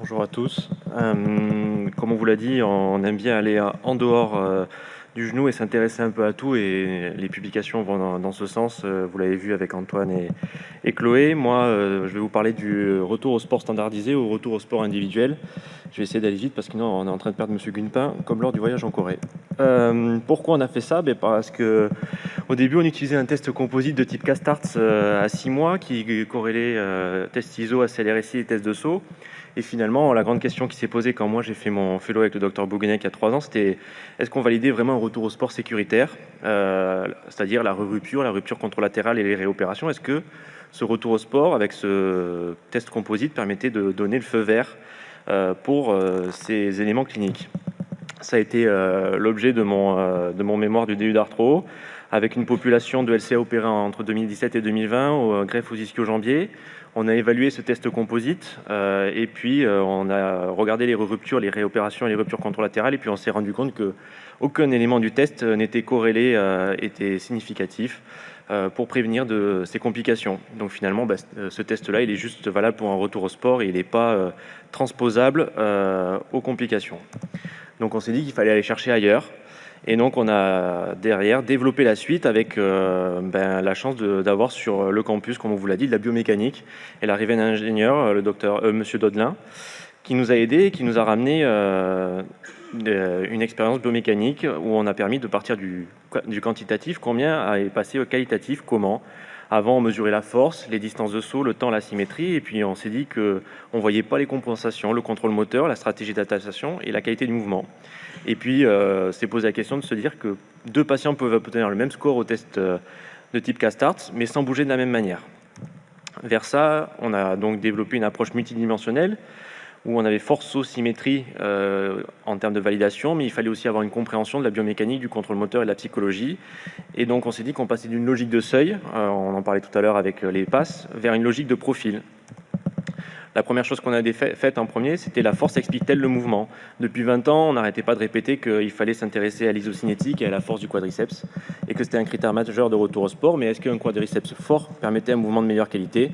Bonjour à tous. Comme on vous l'a dit, on aime bien aller en dehors du genou et s'intéresser un peu à tout, et les publications vont dans ce sens. Vous l'avez vu avec Antoine et Chloé. Moi, je vais vous parler du retour au sport standardisé, au retour au sport individuel. Je vais essayer d'aller vite parce que sinon on est en train de perdre Monsieur Gunpin, comme lors du voyage en Corée. Pourquoi on a fait ça? Parce que au début, on utilisait un test composite de type Castart à 6 mois qui corrélait test ISO, ACLRSI et test de saut. Et finalement, la grande question qui s'est posée quand moi j'ai fait mon fellow avec le docteur Bouguenec il y a 3 ans, c'était est-ce qu'on validait vraiment un retour au sport sécuritaire, c'est-à-dire la rupture contralatérale et les réopérations. Est-ce que ce retour au sport avec ce test composite permettait de donner le feu vert pour ces éléments cliniques? Ça a été l'objet de mon mémoire du DU d'arthro, avec une population de LCA opérée entre 2017 et 2020 au greffe aux ischio-jambiers. On a évalué ce test composite et puis on a regardé les ruptures, les réopérations et les ruptures contralatérales, et puis on s'est rendu compte qu'aucun élément du test n'était corrélé, était significatif pour prévenir de ces complications. Donc finalement, ce test-là, il est juste valable pour un retour au sport et il n'est pas transposable aux complications. Donc on s'est dit qu'il fallait aller chercher ailleurs. Et donc on a derrière développé la suite avec la chance d'avoir sur le campus, comme on vous l'a dit, de la biomécanique et l'arrivée d'un ingénieur, le docteur Monsieur Dodelin, qui nous a aidés et qui nous a ramené une expérience biomécanique où on a permis de partir du quantitatif, combien, à passer au qualitatif, comment. Avant, on mesurait la force, les distances de saut, le temps, la symétrie, et puis on s'est dit qu'on ne voyait pas les compensations, le contrôle moteur, la stratégie d'adaptation et la qualité du mouvement. Et puis, s'est posé la question de se dire que 2 patients peuvent obtenir le même score au test de type Castart, mais sans bouger de la même manière. Vers ça, on a donc développé une approche multidimensionnelle, où on avait force, saut, symétrie en termes de validation, mais il fallait aussi avoir une compréhension de la biomécanique, du contrôle moteur et de la psychologie. Et donc, on s'est dit qu'on passait d'une logique de seuil, on en parlait tout à l'heure avec les passes, vers une logique de profil. La première chose qu'on a faite en premier, c'était la force explique-t-elle le mouvement. Depuis 20 ans, on n'arrêtait pas de répéter qu'il fallait s'intéresser à l'isocinétique et à la force du quadriceps, et que c'était un critère majeur de retour au sport. Mais est-ce qu'un quadriceps fort permettait un mouvement de meilleure qualité?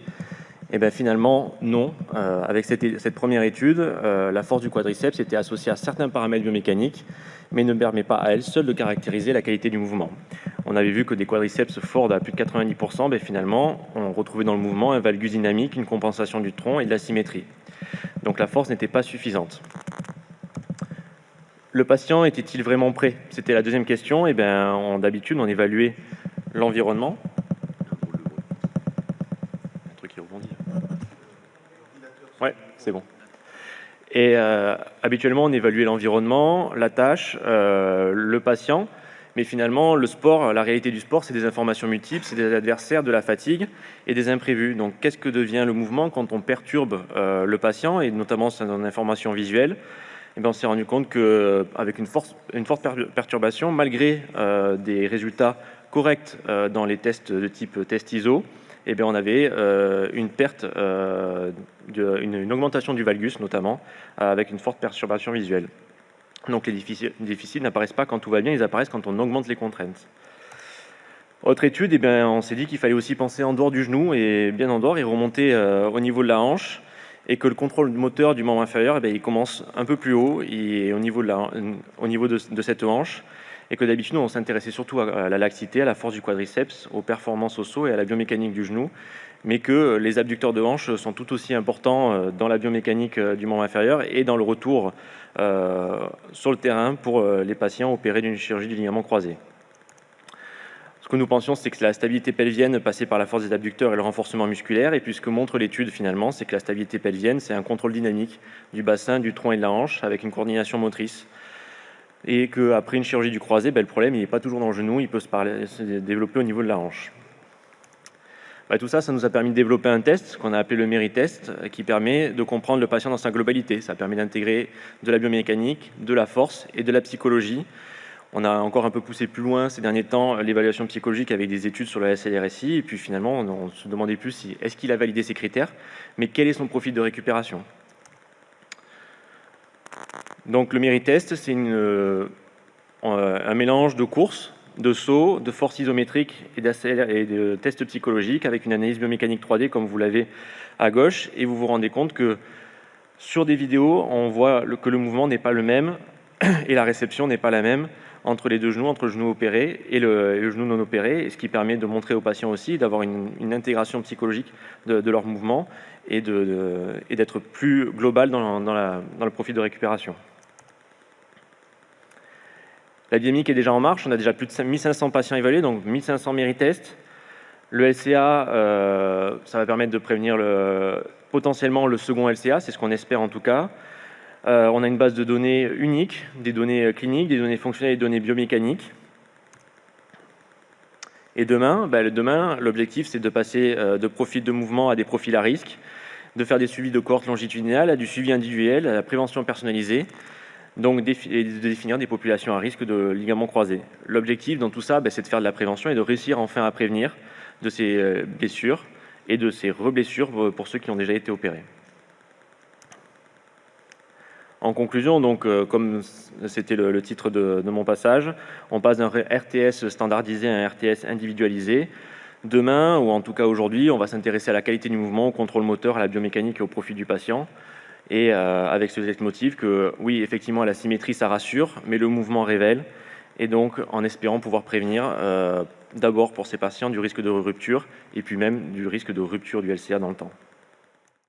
Et bien finalement, non. Avec cette première étude, la force du quadriceps était associée à certains paramètres biomécaniques, mais ne permet pas à elle seule de caractériser la qualité du mouvement. On avait vu que des quadriceps forts à plus de 90%, finalement, on retrouvait dans le mouvement un valgus dynamique, une compensation du tronc et de la symétrie. Donc la force n'était pas suffisante. Le patient était-il vraiment prêt? C'était la deuxième question. Et d'habitude, on évaluait l'environnement. Un truc qui rebondit. Ouais, c'est bon. Et habituellement, on évaluait l'environnement, la tâche, le patient. Mais finalement, le sport, la réalité du sport, c'est des informations multiples, c'est des adversaires, de la fatigue et des imprévus. Donc, qu'est-ce que devient le mouvement quand on perturbe le patient, et notamment son information visuelle? On s'est rendu compte qu'avec une forte perturbation, malgré des résultats corrects dans les tests de type test ISO, on avait une perte, une augmentation du valgus notamment, avec une forte perturbation visuelle. Donc les déficits n'apparaissent pas quand tout va bien, ils apparaissent quand on augmente les contraintes. Autre étude, on s'est dit qu'il fallait aussi penser en dehors du genou, et bien en dehors, et remonter au niveau de la hanche, et que le contrôle moteur du membre inférieur, il commence un peu plus haut, et au niveau de cette hanche, et que d'habitude, on s'intéressait surtout à la laxité, à la force du quadriceps, aux performances au saut et à la biomécanique du genou, mais que les abducteurs de hanche sont tout aussi importants dans la biomécanique du membre inférieur et dans le retour sur le terrain pour les patients opérés d'une chirurgie du ligament croisé. Ce que nous pensions, c'est que la stabilité pelvienne passait par la force des abducteurs et le renforcement musculaire, et puis ce que montre l'étude finalement, c'est que la stabilité pelvienne, c'est un contrôle dynamique du bassin, du tronc et de la hanche, avec une coordination motrice. Et qu'après une chirurgie du croisé, le problème, il n'est pas toujours dans le genou, il peut se développer au niveau de la hanche. Tout ça, ça nous a permis de développer un test qu'on a appelé le MERI-test, qui permet de comprendre le patient dans sa globalité. Ça permet d'intégrer de la biomécanique, de la force et de la psychologie. On a encore un peu poussé plus loin ces derniers temps l'évaluation psychologique avec des études sur le SLRSI, et puis finalement, on se demandait plus si est-ce qu'il a validé ses critères, mais quel est son profil de récupération. Donc le MERI-test, c'est un mélange de courses, de sauts, de force isométrique et de tests psychologiques avec une analyse biomécanique 3D comme vous l'avez à gauche, et vous vous rendez compte que Sur des vidéos, on voit que le mouvement n'est pas le même et la réception n'est pas la même entre les deux genoux, entre le genou opéré et le genou non opéré, ce qui permet de montrer aux patients aussi d'avoir une intégration psychologique de leur mouvement et d'être plus global dans le profil de récupération. La dynamique est déjà en marche, on a déjà plus de 1500 patients évalués, donc 1500 méri-tests. Le LCA, ça va permettre de prévenir potentiellement le second LCA, c'est ce qu'on espère en tout cas. On a une base de données unique, des données cliniques, des données fonctionnelles et des données biomécaniques. Et demain, l'objectif, c'est de passer de profils de mouvement à des profils à risque, de faire des suivis de cohortes longitudinales, à du suivi individuel, à la prévention personnalisée, donc de définir des populations à risque de ligaments croisés. L'objectif dans tout ça, c'est de faire de la prévention et de réussir enfin à prévenir de ces blessures et de ces reblessures pour ceux qui ont déjà été opérés. En conclusion, donc, comme c'était le titre de mon passage, on passe d'un RTS standardisé à un RTS individualisé. Demain, ou en tout cas aujourd'hui, on va s'intéresser à la qualité du mouvement, au contrôle moteur, à la biomécanique et au profil du patient. Et avec ce leitmotiv que, oui, effectivement, la symétrie, ça rassure, mais le mouvement révèle. Et donc, en espérant pouvoir prévenir, d'abord pour ces patients, du risque de rupture, et puis même du risque de rupture du LCA dans le temps.